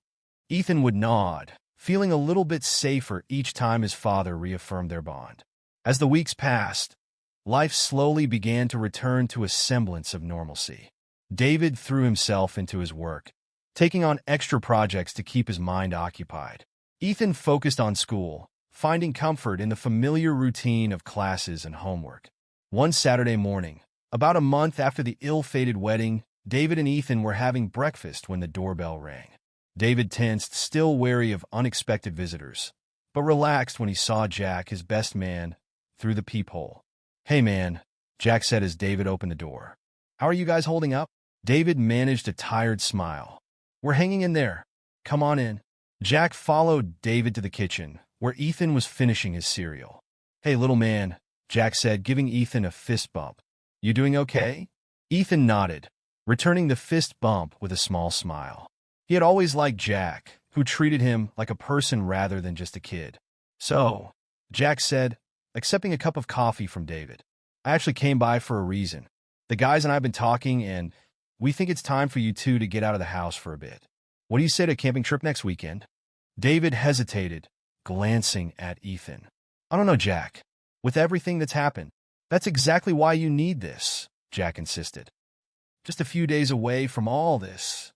Ethan would nod, feeling a little bit safer each time his father reaffirmed their bond. As the weeks passed, life slowly began to return to a semblance of normalcy. David threw himself into his work, taking on extra projects to keep his mind occupied. Ethan focused on school, finding comfort in the familiar routine of classes and homework. One Saturday morning, about a month after the ill-fated wedding, David and Ethan were having breakfast when the doorbell rang. David tensed, still wary of unexpected visitors, but relaxed when he saw Jack, his best man, through the peephole. "Hey man," Jack said as David opened the door. "How are you guys holding up?" David managed a tired smile. "We're hanging in there. Come on in." Jack followed David to the kitchen, where Ethan was finishing his cereal. "Hey little man," Jack said, giving Ethan a fist bump. "You doing okay?" Ethan nodded, returning the fist bump with a small smile. He had always liked Jack, who treated him like a person rather than just a kid. "So," Jack said, accepting a cup of coffee from David, "I actually came by for a reason. The guys and I have been talking, and we think it's time for you two to get out of the house for a bit. What do you say to a camping trip next weekend?" David hesitated, glancing at Ethan. "I don't know, Jack. With everything that's happened, that's exactly why you need this," Jack insisted. "Just a few days away from all this."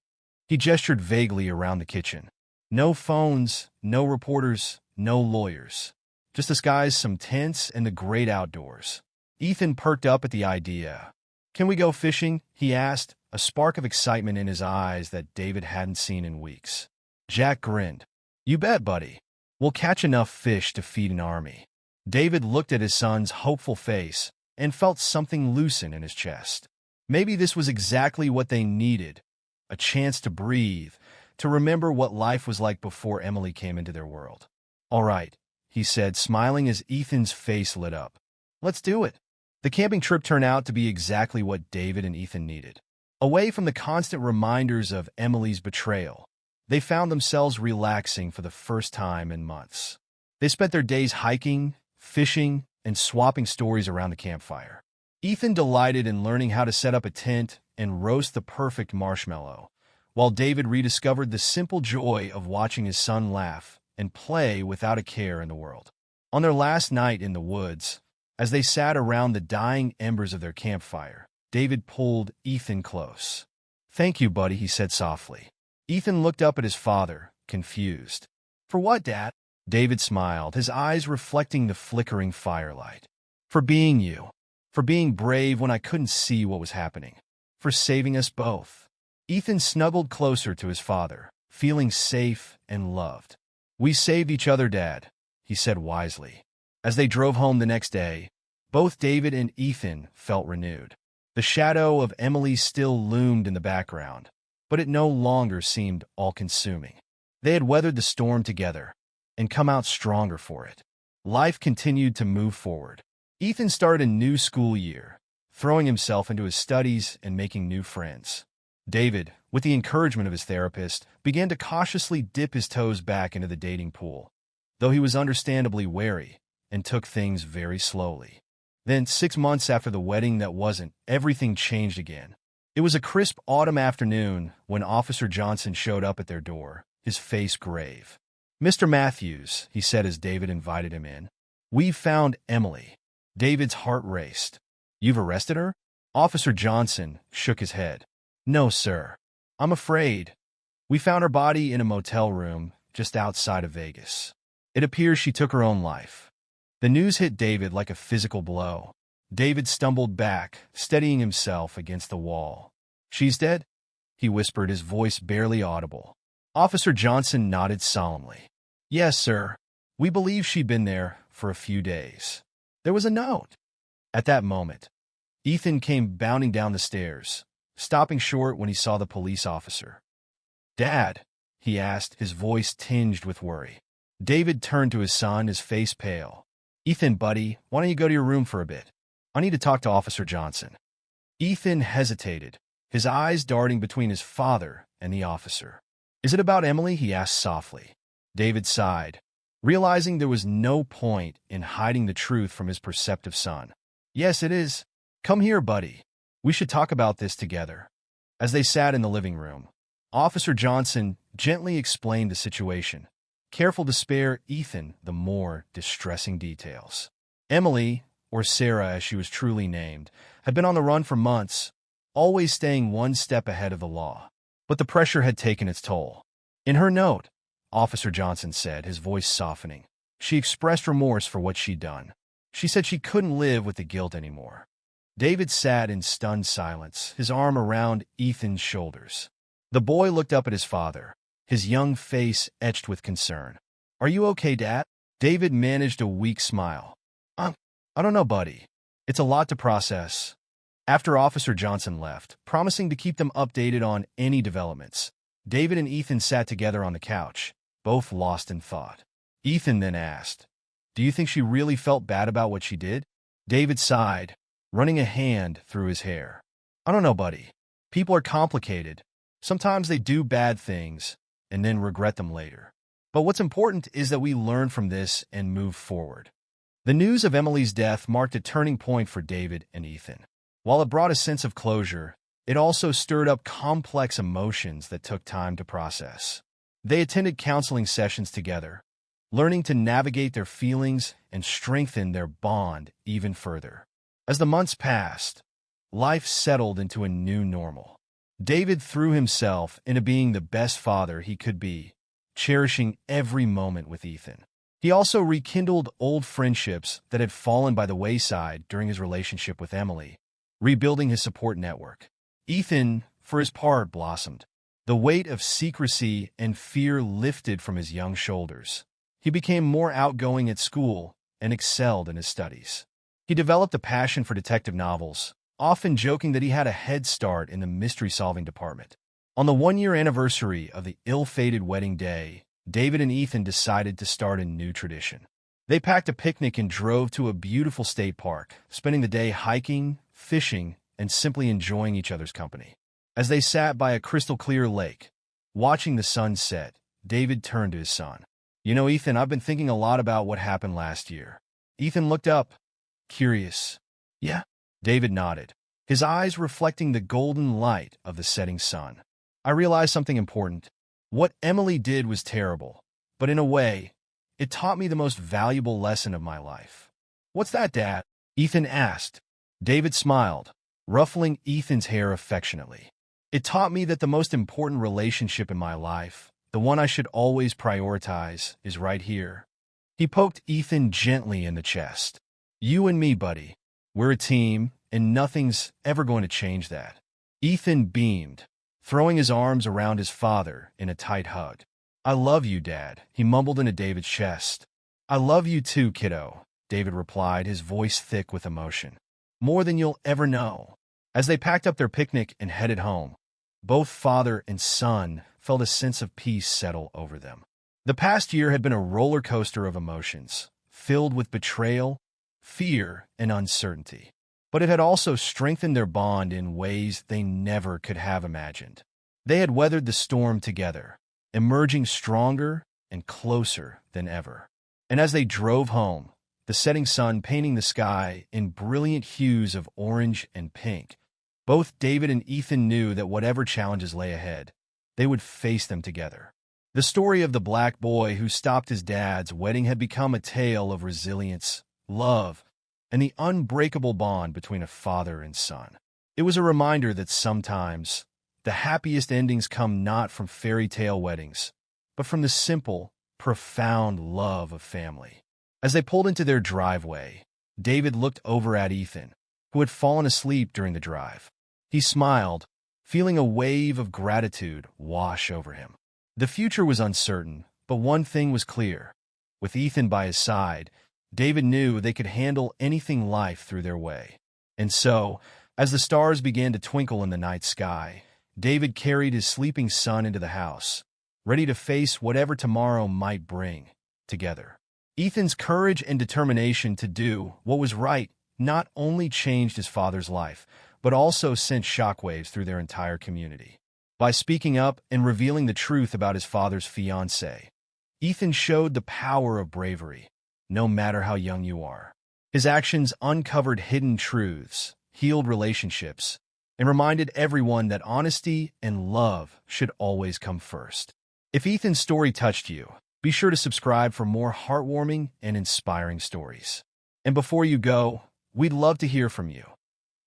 He gestured vaguely around the kitchen. "No phones, no reporters, no lawyers. Just us guys, some tents, and the great outdoors." Ethan perked up at the idea. "Can we go fishing?" he asked, a spark of excitement in his eyes that David hadn't seen in weeks. Jack grinned. "You bet, buddy. We'll catch enough fish to feed an army." David looked at his son's hopeful face and felt something loosen in his chest. Maybe this was exactly what they needed, a chance to breathe, to remember what life was like before Emily came into their world. "All right," he said, smiling as Ethan's face lit up. "Let's do it." The camping trip turned out to be exactly what David and Ethan needed. Away from the constant reminders of Emily's betrayal, they found themselves relaxing for the first time in months. They spent their days hiking, fishing, and swapping stories around the campfire. Ethan delighted in learning how to set up a tent and roast the perfect marshmallow, while David rediscovered the simple joy of watching his son laugh and play without a care in the world. On their last night in the woods, as they sat around the dying embers of their campfire, David pulled Ethan close. "Thank you, buddy," he said softly. Ethan looked up at his father, confused. "For what, Dad?" David smiled, his eyes reflecting the flickering firelight. "For being you. For being brave when I couldn't see what was happening. For saving us both." Ethan snuggled closer to his father, feeling safe and loved. "We saved each other, Dad," he said wisely. As they drove home the next day, both David and Ethan felt renewed. The shadow of Emily still loomed in the background, but it no longer seemed all-consuming. They had weathered the storm together and come out stronger for it. Life continued to move forward. Ethan started a new school year, throwing himself into his studies and making new friends. David, with the encouragement of his therapist, began to cautiously dip his toes back into the dating pool, though he was understandably wary and took things very slowly. Then, 6 months after the wedding that wasn't, everything changed again. It was a crisp autumn afternoon when Officer Johnson showed up at their door, his face grave. "Mr. Matthews," he said as David invited him in, "we've found Emily." David's heart raced. "You've arrested her?" Officer Johnson shook his head. "No, sir. I'm afraid. We found her body in a motel room just outside of Vegas. It appears she took her own life." The news hit David like a physical blow. David stumbled back, steadying himself against the wall. "She's dead?" he whispered, his voice barely audible. Officer Johnson nodded solemnly. "Yes, sir. We believe she'd been there for a few days. There was a note." At that moment, Ethan came bounding down the stairs, stopping short when he saw the police officer. "Dad?" he asked, his voice tinged with worry. David turned to his son, his face pale. "Ethan, buddy, why don't you go to your room for a bit? I need to talk to Officer Johnson." Ethan hesitated, his eyes darting between his father and the officer. "Is it about Emily?" he asked softly. David sighed, realizing there was no point in hiding the truth from his perceptive son. "Yes, it is. Come here, buddy. We should talk about this together." As they sat in the living room, Officer Johnson gently explained the situation, careful to spare Ethan the more distressing details. Emily, or Sarah as she was truly named, had been on the run for months, always staying one step ahead of the law. But the pressure had taken its toll. In her note, Officer Johnson said, his voice softening, she expressed remorse for what she'd done. She said she couldn't live with the guilt anymore. David sat in stunned silence, his arm around Ethan's shoulders. The boy looked up at his father, his young face etched with concern. "Are you okay, Dad?" David managed a weak smile. I don't know, buddy. It's a lot to process." After Officer Johnson left, promising to keep them updated on any developments, David and Ethan sat together on the couch, both lost in thought. Ethan then asked, "Do you think she really felt bad about what she did?" David sighed, running a hand through his hair. "I don't know, buddy. People are complicated. Sometimes they do bad things and then regret them later. But what's important is that we learn from this and move forward." The news of Emily's death marked a turning point for David and Ethan. While it brought a sense of closure, it also stirred up complex emotions that took time to process. They attended counseling sessions together, learning to navigate their feelings and strengthen their bond even further. As the months passed, life settled into a new normal. David threw himself into being the best father he could be, cherishing every moment with Ethan. He also rekindled old friendships that had fallen by the wayside during his relationship with Emily, rebuilding his support network. Ethan, for his part, blossomed. The weight of secrecy and fear lifted from his young shoulders. He became more outgoing at school and excelled in his studies. He developed a passion for detective novels, often joking that he had a head start in the mystery-solving department. On the one-year anniversary of the ill-fated wedding day, David and Ethan decided to start a new tradition. They packed a picnic and drove to a beautiful state park, spending the day hiking, fishing, and simply enjoying each other's company. As they sat by a crystal-clear lake, watching the sun set, David turned to his son. "You know, Ethan, I've been thinking a lot about what happened last year." Ethan looked up, curious. "Yeah?" David nodded, his eyes reflecting the golden light of the setting sun. "I realized something important. What Emily did was terrible, but in a way, it taught me the most valuable lesson of my life." "What's that, Dad?" Ethan asked. David smiled, ruffling Ethan's hair affectionately. "It taught me that the most important relationship in my life, the one I should always prioritize, is right here." He poked Ethan gently in the chest. "You and me, buddy. We're a team, and nothing's ever going to change that." Ethan beamed, throwing his arms around his father in a tight hug. "I love you, Dad," he mumbled into David's chest. "I love you too, kiddo," David replied, his voice thick with emotion. "More than you'll ever know." As they packed up their picnic and headed home, both father and son felt a sense of peace settle over them. The past year had been a roller coaster of emotions, filled with betrayal, fear, and uncertainty. But it had also strengthened their bond in ways they never could have imagined. They had weathered the storm together, emerging stronger and closer than ever. And as they drove home, the setting sun painting the sky in brilliant hues of orange and pink, both David and Ethan knew that whatever challenges lay ahead, they would face them together. The story of the black boy who stopped his dad's wedding had become a tale of resilience, love, and the unbreakable bond between a father and son. It was a reminder that sometimes the happiest endings come not from fairy tale weddings, but from the simple, profound love of family. As they pulled into their driveway, David looked over at Ethan, who had fallen asleep during the drive. He smiled, feeling a wave of gratitude wash over him. The future was uncertain, but one thing was clear. With Ethan by his side, David knew they could handle anything life threw their way. And so, as the stars began to twinkle in the night sky, David carried his sleeping son into the house, ready to face whatever tomorrow might bring together. Ethan's courage and determination to do what was right not only changed his father's life, but also sent shockwaves through their entire community. By speaking up and revealing the truth about his father's fiancée, Ethan showed the power of bravery, no matter how young you are. His actions uncovered hidden truths, healed relationships, and reminded everyone that honesty and love should always come first. If Ethan's story touched you, be sure to subscribe for more heartwarming and inspiring stories. And before you go, we'd love to hear from you.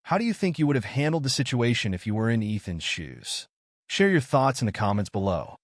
How do you think you would have handled the situation if you were in Ethan's shoes? Share your thoughts in the comments below.